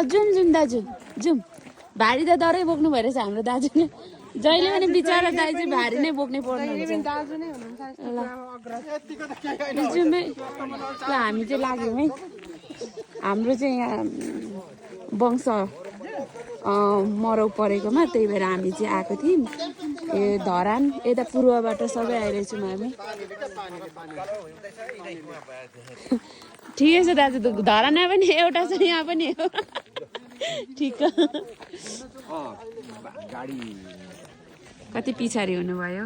जाउँ दाजु जाउँ। भारी त डरै बोक्नु भइरहेछ हाम्रो दाजुले। जहिले पनि बिचरा दाइ चाहिँ भारी नै बोक्ने पर्नुहुन्छ। ल हामी चाहिँ लाग्यौँ है। हाम्रो चाहिँ यहाँ वंश मरौ परेकोमा, त्यही भएर हामी चाहिँ आएको थियौँ। ए धरान यता पूर्वबाट सबै आइरहेछौँ हामी। ठिकै छ दाजु, धरानमा पनि एउटा छ, यहाँ पनि हो। ठिक कति पछाडि हुनुभयो।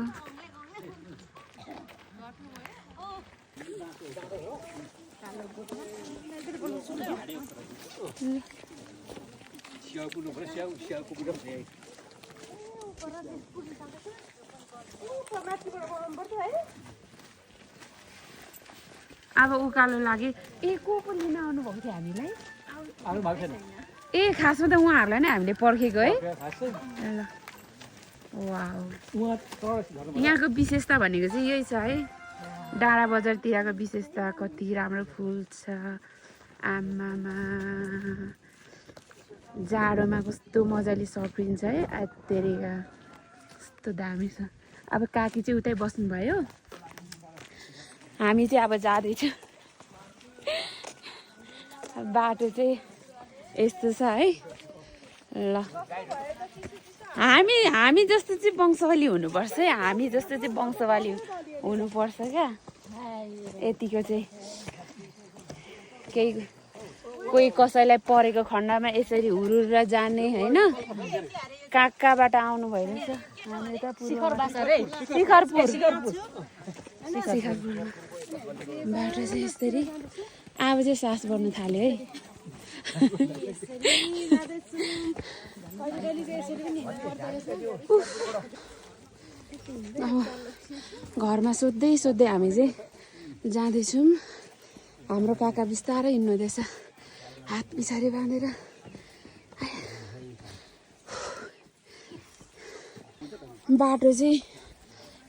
अब उकालो लाग्यो। ए को पनि लिन आउनुभएको थियो हामीलाई? ए खासमा त उहाँहरूलाई नै हामीले पर्खेको है। ल वाउ, यहाँको विशेषता भनेको चाहिँ यही छ है। डाँडा बजारतिरको विशेषता कति राम्रो फुल छ। आमामा जाडोमा कस्तो मजाले सप्रिन्छ है। अत्तेरिका कस्तो दामी छ। अब काकी चाहिँ उतै बस्नुभयो, हामी चाहिँ अब जाँदैछौँ। बाटो चाहिँ यस्तो छ है। ल हामी जस्तो चाहिँ वंशवाली हुनुपर्छ है। हामी जस्तो चाहिँ वंशवाली हुनुपर्छ क्या। यतिको चाहिँ केही कोही कसैलाई परेको खण्डमा यसरी हुरुर जाने होइन। कहाँ कहाँबाट आउनु भइरहेछ। हामी त शिखरपुर बाटो चाहिँ यसरी। अब चाहिँ सास बढ्नु थाल्यो है। घरमा सोध्दै सोध्दै हामी चाहिँ जाँदैछौँ। हाम्रो काका बिस्तारै हिँड्नुहुँदैछ, हात पछाडि बाँधेर। बाटो चाहिँ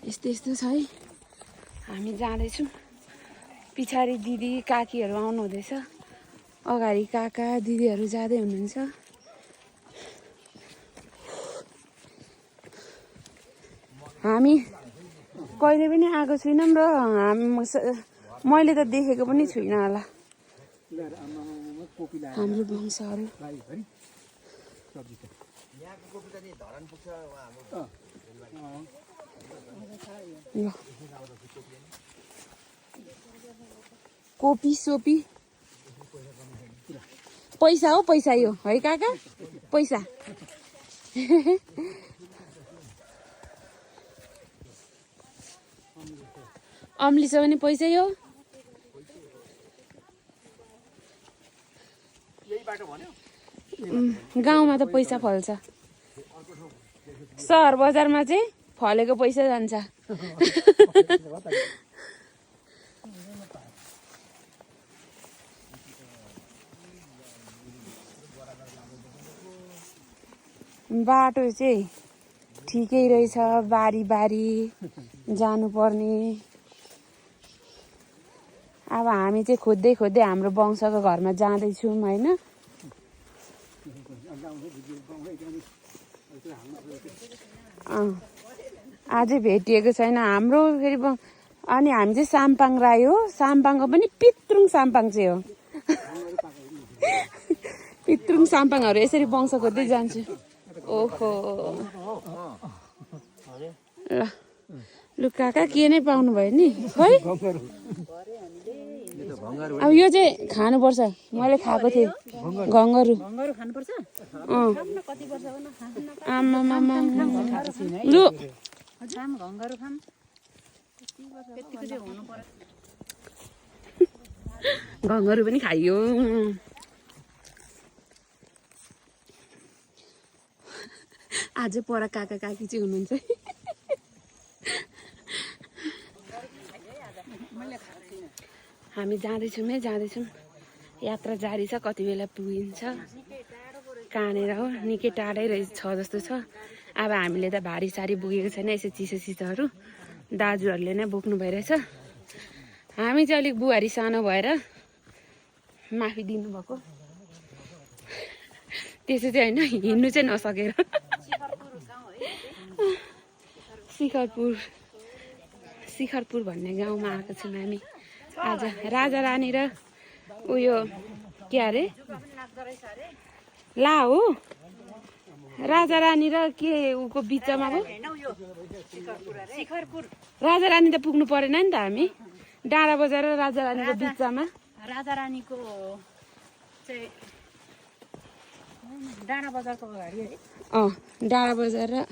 यस्तो यस्तो छ है। हामी जाँदैछौँ। पछाडि दिदी काकीहरू आउनु हुँदैछ, अगाडि काका दिदीहरू जाँदै हुनुहुन्छ। हामी कहिले पनि आएको छैनौँ र मैले त देखेको पनि छुइनँ होला हाम्रो वंशहरू। कोपी सोपी पैसा हो, पैसा यो है काका, पैसा। अम्लिस पनि पैसै हो। गाउँमा त पैसा फल्छ, सहर बजारमा चाहिँ फलेको पैसा जान्छ। बाटो चाहिँ ठिकै रहेछ, बारी बारी जानुपर्ने। अब हामी चाहिँ खोज्दै खोज्दै हाम्रो वंशको घरमा जाँदैछौँ होइन। अझै भेटिएको छैन हाम्रो फेरि। अनि हामी चाहिँ साम्पाङ राई हो। साम्पाङको पनि पित्रुङ साम्पाङ चाहिँ हो। पित्रुङ साम्पाङहरू यसरी वंश खोज्दै जान्छु। ओहो ल लु काका के नै पाउनु भयो नि खै। अब यो चाहिँ खानुपर्छ, मैले खाएको थिएँ घङ्गरु। आमामामा लु घङ्गरु पनि खाइयो। आज पर काका काकी चाहिँ हुनुहुन्छ। हामी जाँदैछौँ है, जाँदैछौँ। यात्रा जारी छ, कति बेला पुगिन्छ कहाँनिर हो। निकै टाढै रहेछ जस्तो छ। अब हामीले त भारी सारी बोकेको छैन, यसो चिसो चिसोहरू दाजुहरूले नै बोक्नु भइरहेछ। हामी चाहिँ अलिक बुहारी सानो भएर माफी दिनुभएको। त्यसो चाहिँ होइन हिँड्नु चाहिँ नसकेर शिखरपुर भन्ने गाउँमा आएको छौँ हामी आज राजा रानी र उयो के अरे ला हो राजा रानी र के उको बिचमा पो राजा रानी त पुग्नु परेन नि त हामी डाँडा बजार र राजा रानीको बिचमा राजा रानीको चाहिँ डाँडा बजारको अगाडि है डाँडा बजार र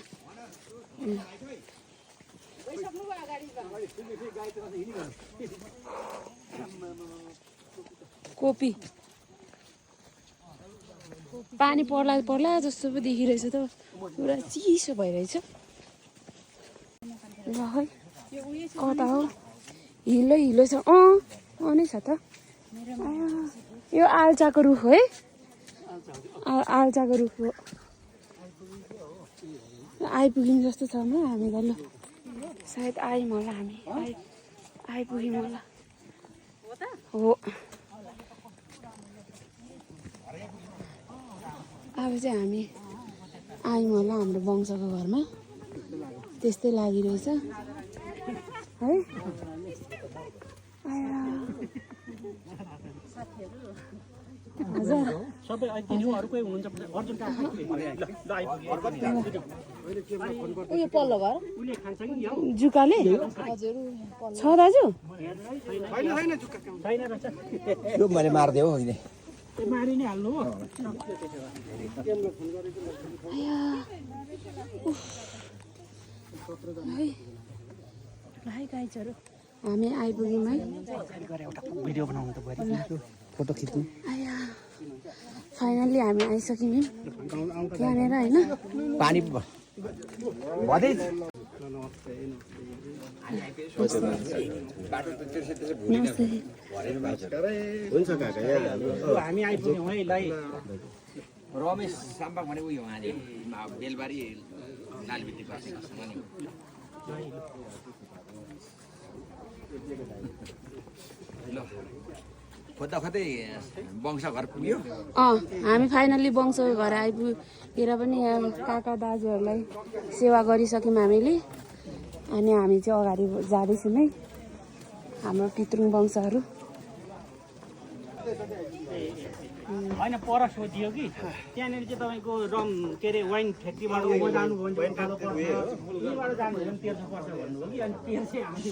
कोपी पानी पर्ला पर्ला जस्तो पो देखिरहेछ त पुरा चिसो भइरहेछ ल है कता हो हिलो छ नै छ त यो आल्चाको रुख हो है आल्चाको रुख हो आइपुग्यौँ जस्तो छ म हामी त ल सायद आयौँ होला हामी आइपुग्यौँ होला हो अब चाहिँ हामी आयौँ होला हाम्रो वंशको घरमा त्यस्तै लागिरहेछ है हजुर सबै आइदिनु अरुकै हुनुहुन्छ अर्जुन का उयो पल्लो घर उले खान्छ कि यो जुकाले हजुर छ दाजु छैन जुका छैन रहेछ यो मैले मार्दियो होइन मारि नै हाल्नु हो भाइ गाइजहरू हामी आइपुग्यौँ है भिडियो बनाउनु त भरि फोटो खिच्नु फाइनल्ली हामी आइसक्यौँ त्यहाँनिर होइन पानी भदै हुन्छ काका हामी आइपुग्यौँ है लाई रमेश साम्बाङ भने उयो उहाँले बेलबारी लालबिटी बस्नेसँग नि ल खोज्दा खोज्दै वंश घर पुग्यो हामी फाइनल्ली वंशको घर आइपुगेर पनि यहाँ काका दाजुहरूलाई सेवा गरिसक्यौँ हामीले अनि हामी चाहिँ अगाडि जाँदैछौँ है हाम्रो पितृङ वंशहरू होइन पर सोधियो कि त्यहाँनिर चाहिँ तपाईँको रम के अरे वाइन फ्याक्ट्रीबाट जानुभयो भने उकालो पर्छ यहीँबाट जानुभयो भने तेर्सो पर्छ भन्नुभयो कि अनि तेल चाहिँ हामी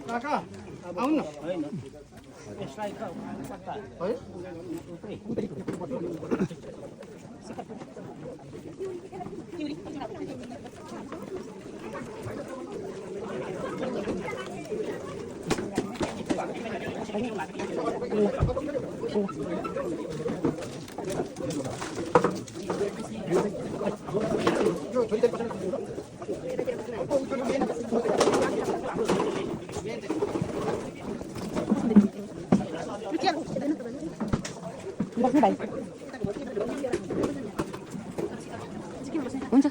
काका आउनु न होइन यसलाई त है बस्नु भाइ हुन्छ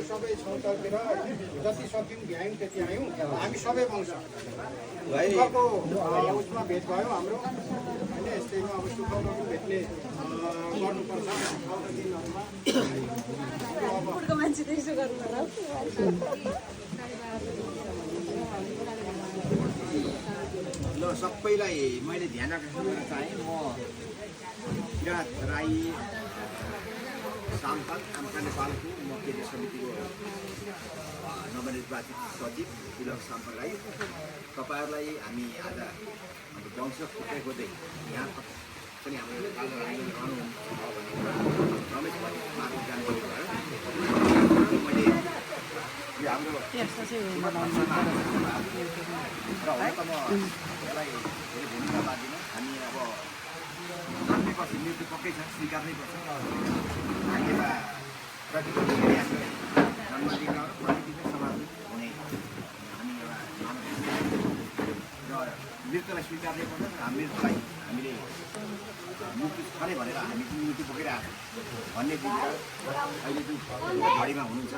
सबै छौतर्केर जति सक्यौँ भ्यायौँ त्यति आयौँ हामी सबै वंश सुखको उसमा भेट भयो हाम्रो होइन यस्तैमा अब सुखको पनि भेट्ने गर्नुपर्छ आउँदो दिनहरूमा ल सबैलाई मैले ध्यान आकर्षण गर्न चाहेँ म किराँत राई साम्पाङ आम्का नेपालको म केन्द्रीय समितिको नवनिर्वाचित सचिव तिलक साम्पाङ राई तपाईँहरूलाई हामी आज हाम्रो वंश खोज्दै खोज्दै यहाँ पनि हाम्रो नेपालमा रहनुहुन्छ रमेश भन्ने मार्फत जानकारी भयो मैले यो हाम्रो र हुन त म यसलाई धेरै भूमिका बाँधिनँ हामी अब जन्मेपछि मृत्यु पक्कै छ स्वीकार्नै पर्छ हामी एउटा प्रतिनिधि जन्म लिन र प्रतिनिधि समाज हुने हामी एउटा मानव र मृत्युलाई स्वीकार्नै पर्छ र मृत्युलाई हामीले मृत्यु छ नै भनेर हामी पनि मृत्यु बोकेर आएको भन्ने बुझेर अहिले जुन घडीमा हुनुहुन्छ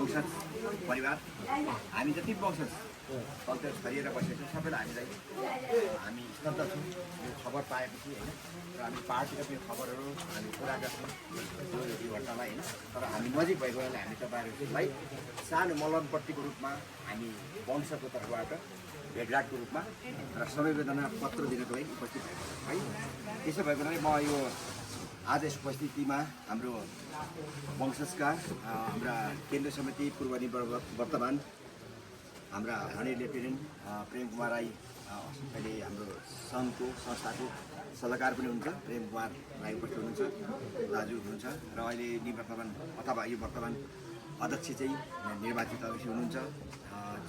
वंशज परिवार हामी जति वंशज कल्चर छरिएर बसेको छौँ सबैलाई हामी स्तब्ध छौँ यो खबर पाएपछि होइन र हामी पार्टीका पनि खबरहरू हामी कुरा गर्छौँ यो घटनालाई होइन तर हामी नजिक भएको बेलाले हामी तपाईँहरूलाई सानो मलमपट्टिको रूपमा हामी वंशको तर्फबाट भेटघाटको रूपमा र सबैजना पत्र दिनको लागि उपस्थित भएको है त्यसो भएको हुनाले म यो आज यस उपस्थितिमा हाम्रो वंशजका हाम्रा केन्द्र समिति पूर्व वर्तमान हाम्रा हर्ने लेफ्टिनेन्ट प्रेम कुमार राई अहिले हाम्रो सङ्घको संस्थाको सल्लाहकार पनि हुनुहुन्छ प्रेम कुमार राई उपस्थित हुनुहुन्छ दाजु हुनुहुन्छ र अहिले निवर्तमान अथवा यो वर्तमान अध्यक्ष चाहिँ निर्वाचित अध्यक्ष हुनुहुन्छ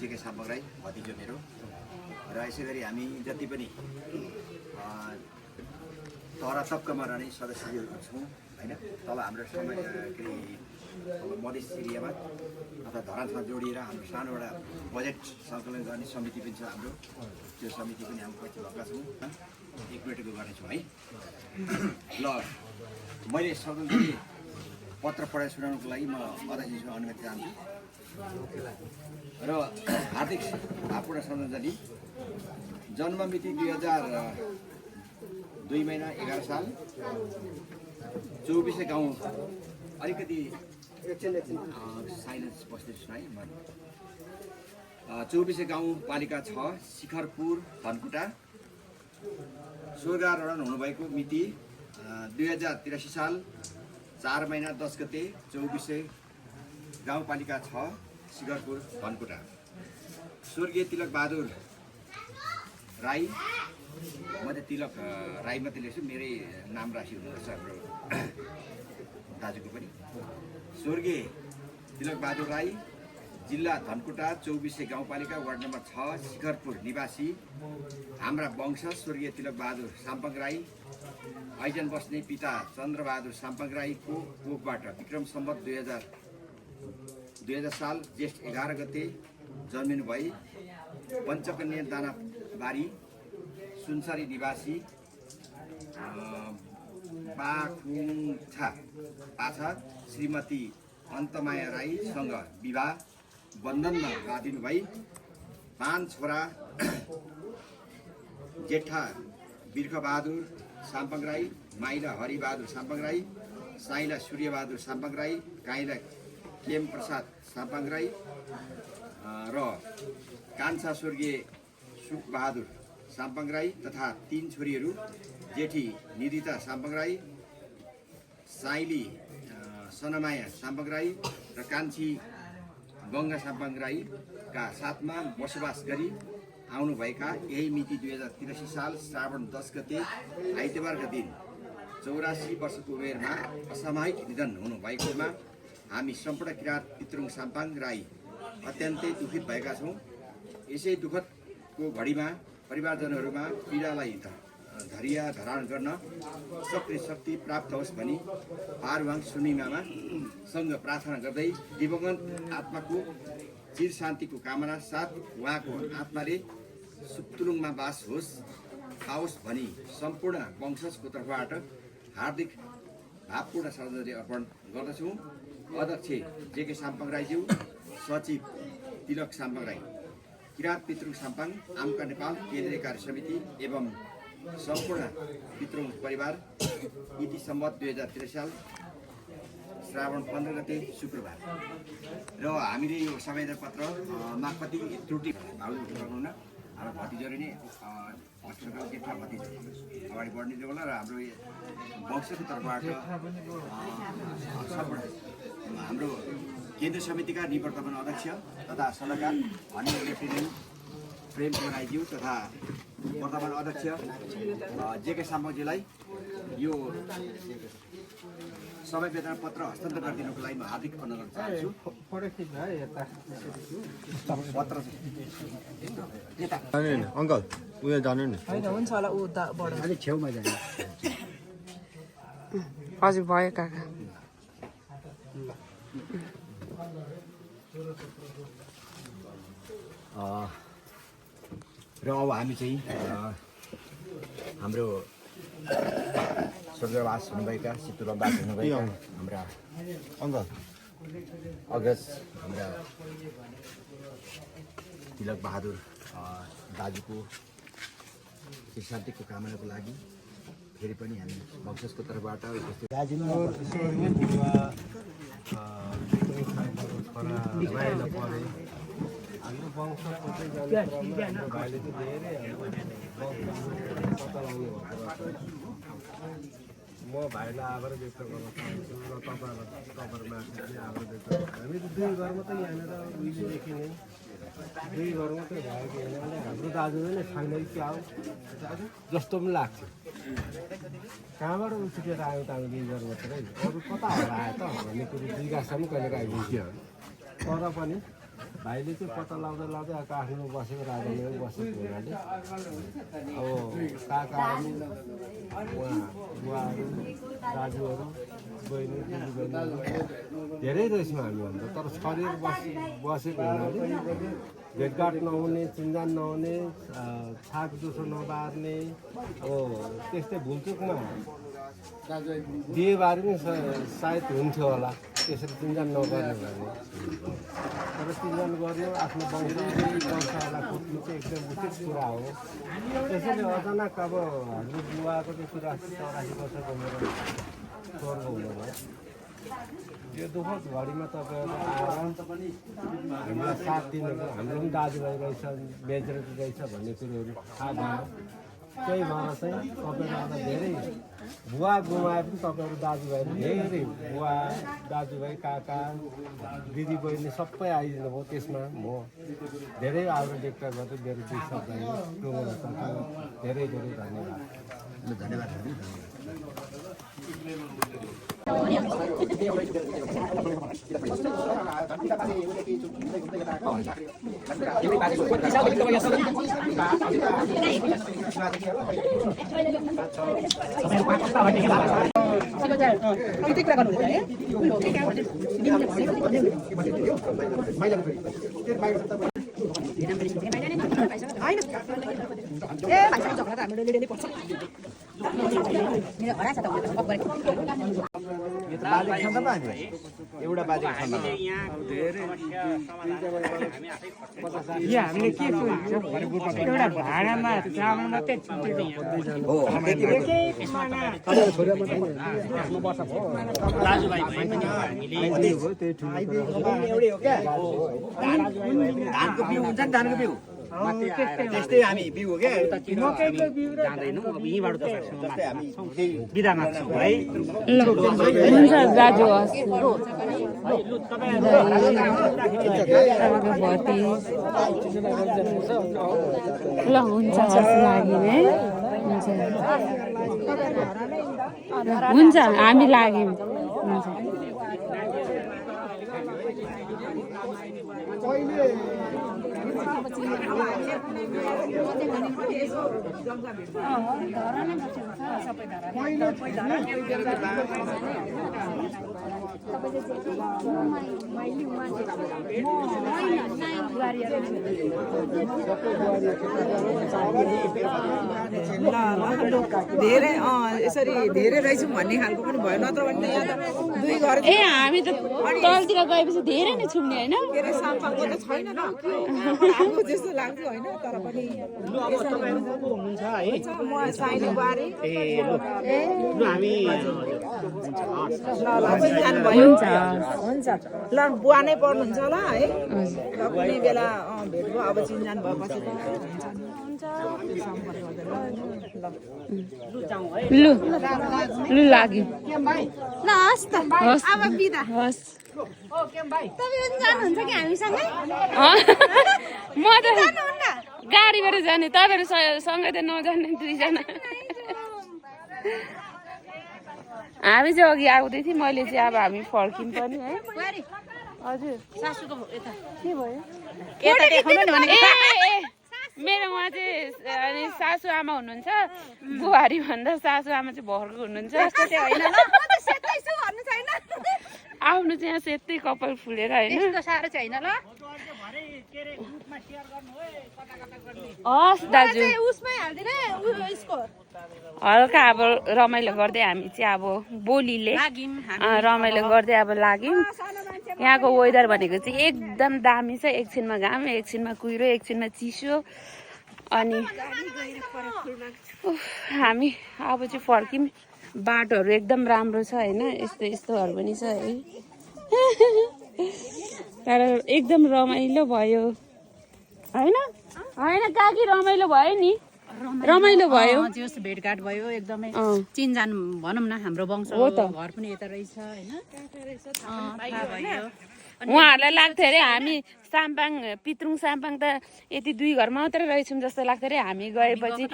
जेके साम्पङ राई भतिजो मेरो र यसै गरी हामी जति पनि तरा तब्कामा रहने सदस्यहरू छौँ होइन तल हाम्रो समय के अरे मधेस एरियामा अथवा धरानसँग जोडिएर हाम्रो सानो एउटा बजेट सङ्कलन गर्ने समिति पनि छ हाम्रो त्यो समिति पनि हामी उपस्थित भएका छौँ एक मिनटको गर्नेछौँ है ल मैले सबैले पत्र पढाइ सुनाउनुको लागि म अध्यक्षसँग अनुमति चाहन्छु र हार्दिक भावपूर्ण सम्झना जन्म मिति 2002 महिना 11 साल 24 गाउँ अलिकति साइलेन्स बस्दैछु है म 24 गाउँपालिका 6 शिखरपुर धनकुटा स्वर्गारोहण हुनुभएको मिति 2083 साल 4 महिना 10 गते 24 गाउँपालिका 6 शिखरपुर धनकुटा स्वर्गीय तिलक बहादुर राई म चाहिँ तिलक राई मात्रै लेख्छु मेरै नाम राशि हुनुपर्छ हाम्रो दाजुको पनि स्वर्गीय तिलक बहादुर राई जिल्ला धनकुटा 24 गाउँपालिका वार्ड नम्बर 6 शिखरपुर निवासी हाम्रा वंश स्वर्गीय तिलक बहादुर साम्पङ राई ऐजन बस्ने पिता चन्द्रबहादुर साम्पङ राईको कोखबाट विक्रम सम्वत 2000 साल जेठ 11 गते जन्मिनु भई पञ्चकन्या दानाबारी सुनसरी निवासी पाछा श्रीमती अन्तमाया राईसँग विवाह बन्धनमा बाँधिनु भई 5 छोरा जेठा बिर्खबहादुर साम्पङ राई माइला हरिबहादुर साम्पङ राई साइला सूर्यबहादुर साम्पङ राई काइला केम प्रसाद साम्पङ राई र कान्छा स्वर्गीय सुखबहादुर साम्पङ राई तथा 3 छोरीहरू जेठी निदिता साम्पङ राई साइली सनमाया साम्पङ राई र कान्छी गङ्गा साम्पङ राईका साथमा बसोबास गरी आउनुभएका यही मिति 2083 साल श्रावण 10 गते आइतबारका दिन 84 वर्षको उमेरमा असामयिक निधन हुनुभएकोमा हामी सम्पूर्ण किराँत पितृङ साम्पङ राई अत्यन्तै दुखित भएका छौँ। यसै दुःखदको घडीमा परिवारजनहरूमा पीडालाई धैर्य धारण गर्न सक्रिय शक्ति प्राप्त होस् भनी पारुवाङ सुनिमामा सँग प्रार्थना गर्दै दिवंगत आत्माको चिर शान्तिको कामना साथ उहाँको आत्माले सुक्तुलुङमा बास होस् आओस् भनी सम्पूर्ण वंशजको तर्फबाट हार्दिक भावपूर्ण श्रद्धाञ्जली अर्पण गर्दछौँ। अध्यक्ष जेके साम्पङ राईज्यू, सचिव तिलक साम्पङ राई, किराँत पितृङ साम्पङ आमका नेपाल केन्द्रीय कार्य समिति एवं सम्पूर्ण पितृङ परिवार इति सम्वत 2083 साल श्रावण 15 गते शुक्रबार। र हामीले यो संवेदन पत्रमा कति त्रुटि भाउजू गर्नुहुन्न हाम्रो भतिजोले नै हस्पिटलको जेठा भतिजो अगाडि बढ्ने होला र हाम्रो वंशको तर्फबाट हाम्रो केन्द्र समितिका निवर्तमान अध्यक्ष तथा सल्लाहकार हर्ने लेफ्टिनेन्ट प्रेम कुमार राईज्यू तथा वर्तमान अध्यक्ष जेके साम्पङजीलाई यो संवेदना पत्र हस्तान्तरण गरिदिनुको लागि म हार्दिक अनुरोध चाहन्छु। पत्र अङ्कल उयो जानु नि हुन्छ होला ऊ त बढ अलिक छेउमा जाने हजुर भयो काका। र अब हामी चाहिँ हाम्रो स्वर्गवास हुनुभएका सितुलमवास हुनुभएका हाम्रा अङ्कल अगस्त हाम्रा तिलक बहादुर दाजुको शान्तिको कामनाको लागि फेरि पनि हामी वंशजको तर्फबाट हाम्रो वंश कतै जाने भाइले चाहिँ धेरै म भाइलाई आभार व्यक्त गर्न चाहन्छु र तपाईँहरूमा आभार व्यक्त गर्छु। हामी त दुई घर मात्रै यहाँनिर उहिलेदेखि नै दुई घर मात्रै भएको हुनाले हाम्रो दाजु नै छैन कि क्या हो जस्तो पनि लाग्थ्यो। कहाँबाट उछिटेर आयो त हामी दुई घर मात्रै अरू कता होला आयो त भन्ने कुरो जिज्ञासा पनि कहिले काहीँ बुझ्यो तर पनि भाइले चाहिँ पत्ता लाउँदै लाउँदै काठमाडौँ बसेको राजधानीमा बसेको हुनाले अब काकाहरू उहाँ बुवाहरू दाजुहरू बहिनी दिदीबहिनीहरू धेरै रहेछौँ हामीभन्दा तर शरीर बसेको हुनाले भेटघाट नहुने चिन्जान नहुने छाक दुसो नबार्ने अब त्यस्तै भुलचुकमा बिहेबारी नै सायद हुन्थ्यो होला त्यसरी चिन्जान नगर्ने भने तर चिन्जान गर्नु आफ्नो वंशहरूलाई पुग्नु चाहिँ एकदम उचित कुरा हो। त्यसैले अचानक अब हाम्रो बुवाको चाहिँ कुरा 84 वर्षको उमेर स्वर्ग हुनुभयो। यो दुःखद घडीमा तपाईँहरू आएर हामीलाई साथ दिनुभयो। हाम्रो पनि दाजुभाइ रहेछ मेजोरिटी रहेछ भन्ने कुरोहरू थाहा भयो। त्यही भएर चाहिँ तपाईँहरूलाई धेरै बुवा गुमाए पनि तपाईँहरू दाजुभाइहरू धेरै बुवा दाजुभाइ काका दिदीबहिनी सबै आइदिनु भयो। त्यसमा म धेरै आभार व्यक्त गर्छु। मेरो दुई शब्दहरू टुङ्गाउन सक्छु। धेरै धेरै धन्यवाद। एउटा बाजेको हामीले के एउटा भाडामा चामल मात्रै दाजुभाइ भयो भने धानको बिउ हुन्छ नि धानको बिउ त्यस्तै हामी बिउ हो क्या जाँदैनौँ। अब यहीँबाट तपाईँहरूसँग हामी बिदा माग्छौँ है। हुन्छ दाजु हस् ल हुन्छ हस् लाग्यो है हुन्छ हामी लाग्यौँ हुन्छ धेरै यसरी धेरै रहेछौँ भन्ने खालको पनि भयो नत्र भने यहाँ त दुई घर ए हामी त तलतिर गएपछि धेरै नै छुम्ने होइन के अरे साम्पाको त छैन न आएको जस्तो लाग्थ्यो होइन तर पनि हुनुहुन्छ है म साइनो बारी लु हामी हुन्छ हुन्छ ल बुवा नै पर्नुहुन्छ होला है र कुनै बेला भेट भयो अब चिन्जान भएपछि त हुन्छ सम्पर्क लु लु लाग्यो ल हस् त अब बिदा हस् तपाईँ पनि जानुहुन्छ कि हामीसँगै म त गाडीबाट जाने तपाईँहरू सँगै त नजाने दुईजना हामी चाहिँ अघि आउँदै थियौँ मैले चाहिँ अब हामी फर्किनु पनि है हजुर सासूको यता के भयो यता देखाउनु नि भने ए मेरो उहाँ चाहिँ अनि सासू आमा हुनुहुन्छ बुहारी भन्दा सासू आमा चाहिँ भर्खर हुनुहुन्छ होइन ल म त सेतै छु भन्नु छैन आउनु चाहिँ यहाँ सेतै कपाल फुलेर होइन त्यस्तो साह्रो चाहिँ होइन ल हस् दाजु उसमै हाल्दिन उसको हल्का अब रमाइलो गर्दै हामी चाहिँ अब बोलीले रमाइलो गर्दै अब लाग्यौँ सानो मान्छे यहाँको वेदर भनेको चाहिँ एकदम दामी छ एकछिनमा घाम एकछिनमा कुहिरो एकछिनमा चिसो अनि हामी अब चाहिँ फर्किम बाटोहरू एकदम राम्रो छ होइन यस्तोहरू पनि छ है तर एकदम रमाइलो भयो होइन काकी रमाइलो भयो नि रमाइलो भयो जस भेटघाट भयो एकदमै चिनजान भनौँ न हाम्रो वंश हो त घर पनि यता रहेछ होइन उहाँहरूलाई लाग्थ्यो अरे हामी साम्पाङ पितृङ साम्पाङ त यति 2 घर मात्रै रहेछौँ जस्तो लाग्थ्यो अरे हामी गएपछि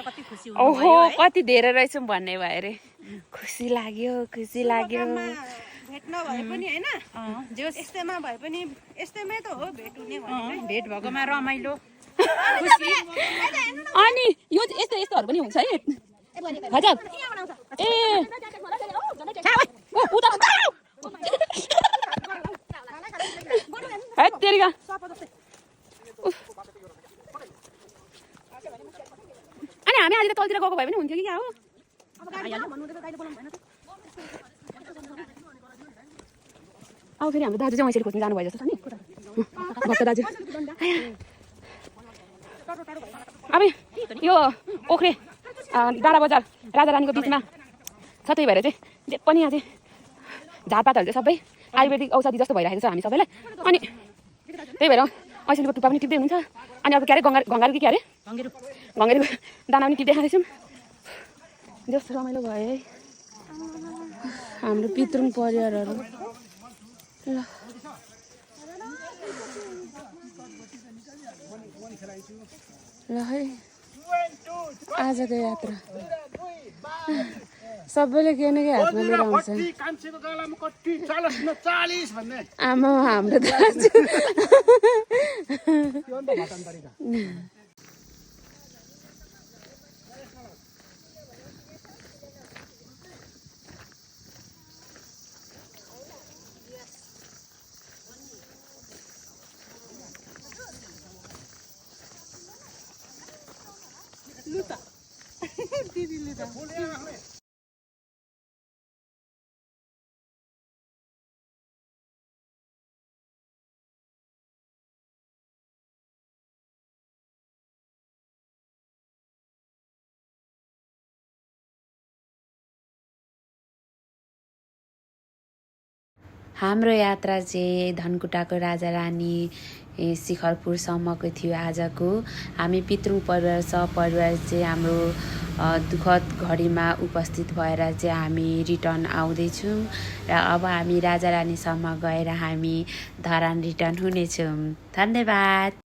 ओहो कति धेरै रहेछौँ भन्ने भयो अरे खुसी लाग्यो भेट नभए पनि होइन यस्तैमा भए पनि यस्तैमै त हो भेट हुने भेट भएकोमा रमाइलो अनि यो यस्तोहरू पनि हुन्छ है हजुर ए तेरिका अनि हामी अहिले त तलतिर गएको भए पनि हुन्थ्यो कि क्या हो अब फेरि हाम्रो दाजु चाहिँ वैँसेरी खोज्नु जानुभयो जस्तो छ नि भक्त दाजु अब यो ओख्रे डाँडा बजार राजा रानीको बिचमा छ त्यही भएर चाहिँ जे पनि यहाँ चाहिँ झारपातहरू चाहिँ सबै आयुर्वेदिक औषधि जस्तो भइरहेको छ हामी सबैलाई अनि त्यही भएर ऐसेलीको टुप्पा पनि टिप्दै हुनुहुन्छ अनि अब के अरे गङ्गारू कि के अरे घँगेरीको दाना पनि टिप्दै खाँदैछौँ जस्तो रमाइलो भयो है हाम्रो पितृङ परिवारहरू ल है आजको यात्रा सबैले के न के हातमा लिएर आउँछ आमा हाम्रो दाजु हाम्रो यात्रा चाहिँ धनकुटाको राजा रानी शिखरपुरसम्मको थियो आजको हामी पितृङ परिवार सपरिवार चाहिँ हाम्रो दुःखद घडीमा उपस्थित भएर चाहिँ हामी रिटर्न आउँदैछौँ र अब हामी राजा रानीसम्म गएर हामी धरान रिटर्न हुनेछौँ धन्यवाद।